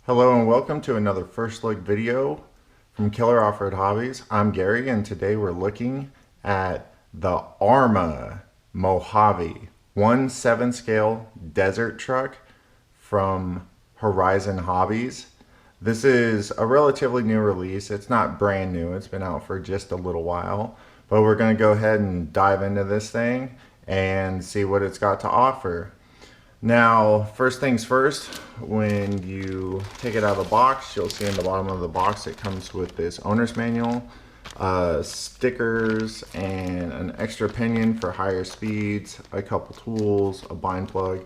Hello and welcome to another first look video from Killer Off-Road Hobbies. I'm Gary and today we're looking at the Arrma MOJAVE 1/7 scale desert truck from Horizon Hobbies. This is a relatively new release. It's not brand new. It's been out for just a little while, but we're going to go ahead and dive into this thing and see what it's got to offer. Now, first things first, when you take it out of the box, you'll see in the bottom of the box it comes with this owner's manual, stickers, and an extra pinion for higher speeds, a couple tools, a bind plug.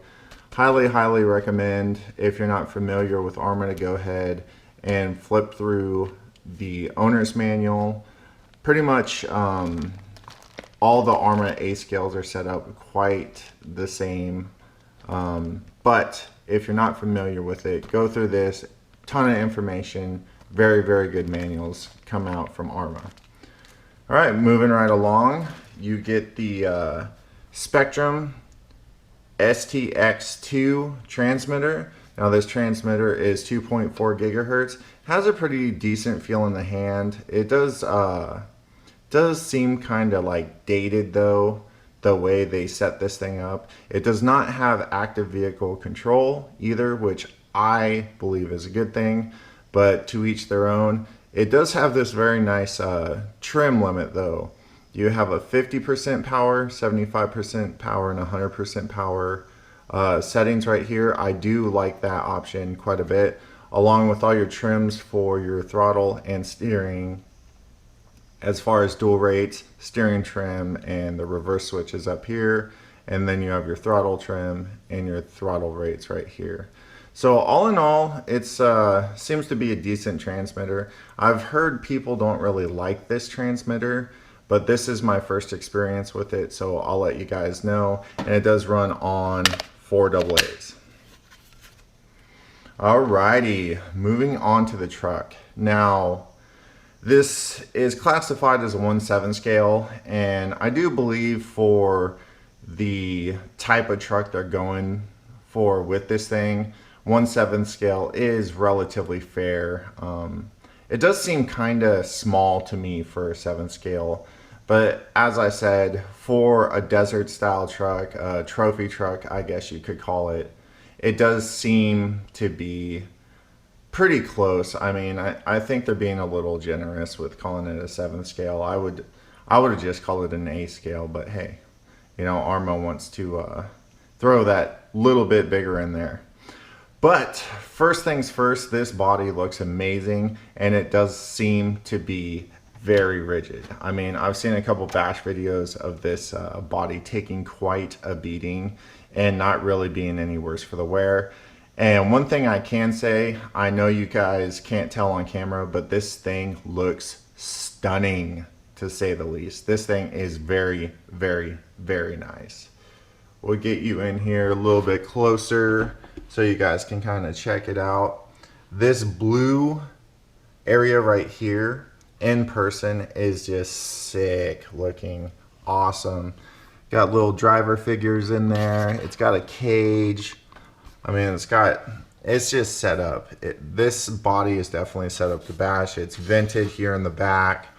Highly recommend, if you're not familiar with Arrma, to go ahead and flip through the owner's manual. Pretty much all the Arrma A scales are set up quite the same. But if you're not familiar with it, go through this. Ton of information. Very good manuals come out from Arrma. All right, moving right along, you get the Spectrum STX2 transmitter. Now this transmitter is 2.4 gigahertz. Has a pretty decent feel in the hand. It does seem kind of like dated though, the way they set this thing up. It does not have active vehicle control either, which I believe is a good thing, but to each their own. It does have this very nice trim limit though. You have a 50% power, 75% power, and 100% power settings right here. I do like that option quite a bit, along with all your trims for your throttle and steering. As far as dual rates, steering trim, and the reverse switch is up here, and then you have your throttle trim and your throttle rates right here. So all in all, it seems to be a decent transmitter. I've heard people don't really like this transmitter, but this is my first experience with it, so I'll let you guys know. And it does run on 4 AA's. Alrighty, moving on to the truck. Now, this is classified as a 1/7 scale, and I do believe for the type of truck they're going for with this thing, 1/7 scale is relatively fair. It does seem kind of small to me for a 7 scale, but as I said, for a desert style truck, a trophy truck I guess you could call it, it does seem to be pretty close. I mean, I think they're being a little generous with calling it a 7 scale. I would have just called it an A scale, but hey, you know, Arrma wants to throw that little bit bigger in there. But first things first, this body looks amazing, and it does seem to be very rigid. I mean, I've seen a couple bash videos of this body taking quite a beating and not really being any worse for the wear. And one thing I can say, I know you guys can't tell on camera, but this thing looks stunning, to say the least. This thing is very nice. We'll get you in here a little bit closer so you guys can kind of check it out. This blue area right here in person is just sick looking, awesome. Got little driver figures in there. It's got a cage. I mean, it's just set up. This body is definitely set up to bash. It's vented here in the back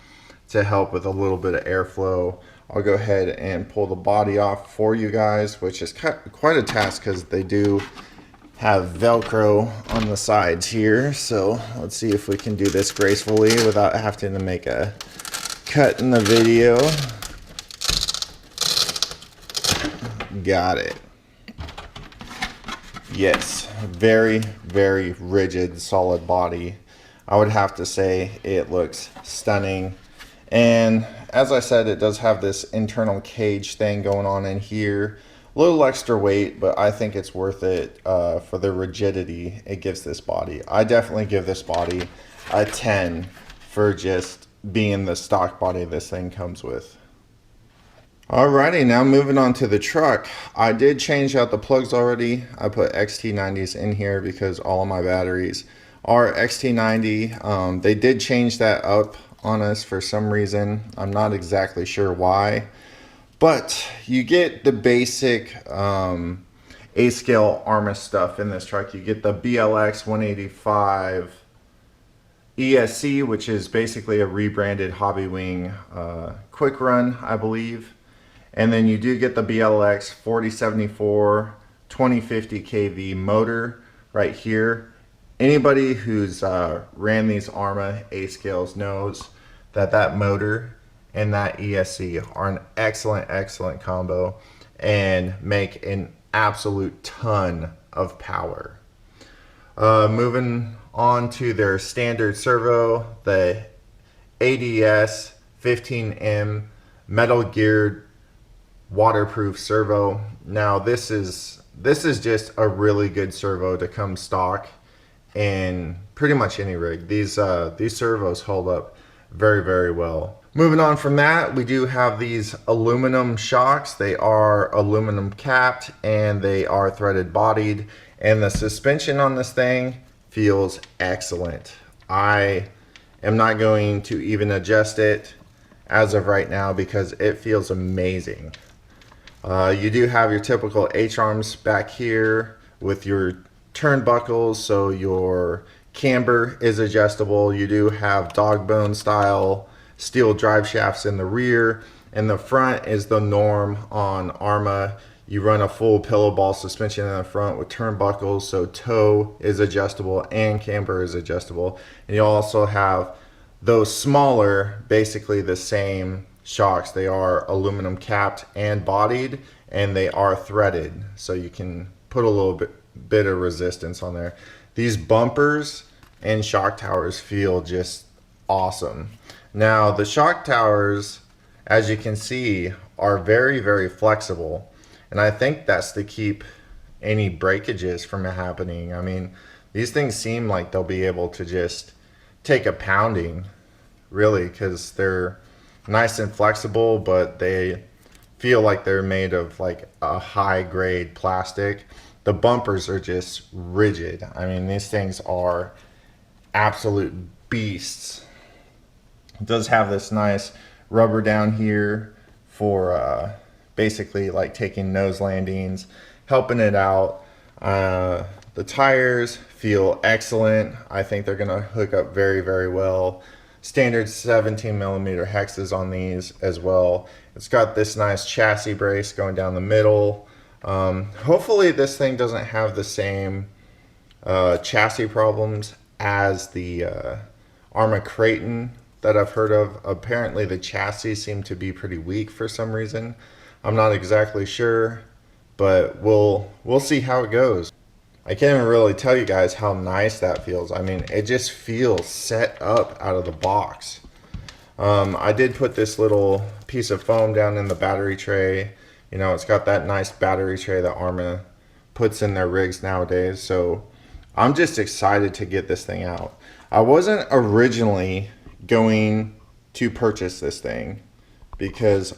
to help with a little bit of airflow. I'll go ahead and pull the body off for you guys, which is quite a task because they do have Velcro on the sides here. So let's see if we can do this gracefully without having to make a cut in the video. Got it. Yes, very rigid, solid body. I would have to say it looks stunning. And as I said, it does have this internal cage thing going on in here. A little extra weight, but I think it's worth it for the rigidity it gives this body. I definitely give this body a 10 for just being the stock body this thing comes with. Alrighty, now moving on to the truck. I did change out the plugs already. I put XT90s in here because all of my batteries are XT90. They did change that up on us for some reason. I'm not exactly sure why, but you get the basic A-scale Arrma stuff in this truck. You get the BLX 185 ESC, which is basically a rebranded Hobby Wing quick run, I believe. And then you do get the BLX 4074 2050 kV motor right here. Anybody who's ran these Arrma A-scales knows that that motor and that ESC are an excellent combo and make an absolute ton of power. Moving on to their standard servo, the ADS 15M metal geared waterproof servo. Now this is just a really good servo to come stock in pretty much any rig. These servos hold up very well. Moving on from that, we do have these aluminum shocks. They are aluminum capped and they are threaded bodied, and the suspension on this thing feels excellent. I am not going to even adjust it as of right now because it feels amazing. You do have your typical H-arms back here with your turnbuckles, so your camber is adjustable. You do have dog bone style steel drive shafts in the rear, and the front is the norm on Arrma. You run a full pillow ball suspension in the front with turnbuckles, so toe is adjustable and camber is adjustable. And you also have those smaller, basically the same shocks. They are aluminum capped and bodied, and they are threaded, so you can put a little bit of resistance on there. These bumpers and shock towers feel just awesome. Now the shock towers, as you can see, are very flexible, and I think that's to keep any breakages from happening. I mean, these things seem like they'll be able to just take a pounding, really, because they're nice and flexible, but they feel like they're made of like a high grade plastic. The bumpers are just rigid. I mean, these things are absolute beasts. It does have this nice rubber down here for basically like taking nose landings, helping it out. The tires feel excellent. I think they're gonna hook up very well. Standard 17mm hexes on these as well. It's got this nice chassis brace going down the middle. Hopefully this thing doesn't have the same chassis problems as the Arrma Creighton that I've heard of. Apparently the chassis seem to be pretty weak for some reason. I'm not exactly sure, but we'll see how it goes. I can't even really tell you guys how nice that feels. I mean, it just feels set up out of the box. I did put this little piece of foam down in the battery tray. You know, it's got that nice battery tray that Arrma puts in their rigs nowadays. So I'm just excited to get this thing out. I wasn't originally going to purchase this thing because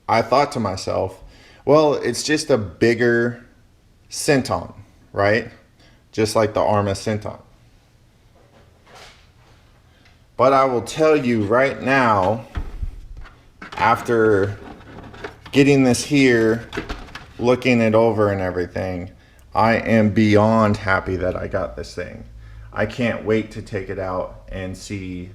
I thought to myself, well, it's just a bigger Centon, right? Just like the Arrma Centon. But I will tell you right now, after getting this here, looking it over and everything, I am beyond happy that I got this thing. I can't wait to take it out and see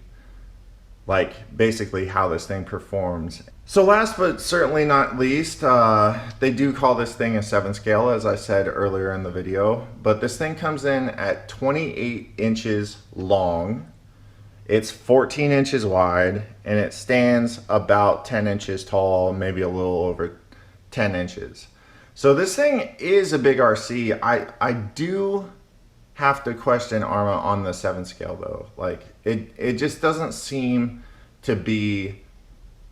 like basically how this thing performs. So last but certainly not least, they do call this thing a 7 scale, as I said earlier in the video, but this thing comes in at 28 inches long. It's 14 inches wide, and it stands about 10 inches tall, maybe a little over 10 inches. So this thing is a big RC. I do have to question Arrma on the 7 scale though. Like it just doesn't seem to be,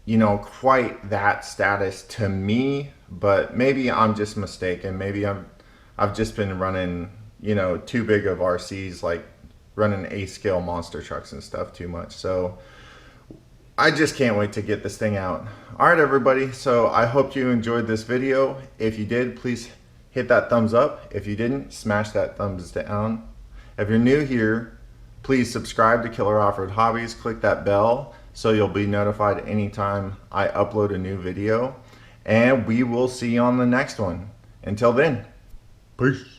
you know, quite that status to me, but maybe I'm just mistaken. Maybe I've just been running, you know, too big of RCs, like running A-scale monster trucks and stuff too much. So I just can't wait to get this thing out. All right, everybody. So I hope you enjoyed this video. If you did, please hit that thumbs up. If you didn't, smash that thumbs down. If you're new here, please subscribe to Killer Off-Road Hobbies. Click that bell so you'll be notified anytime I upload a new video. And we will see you on the next one. Until then. Peace.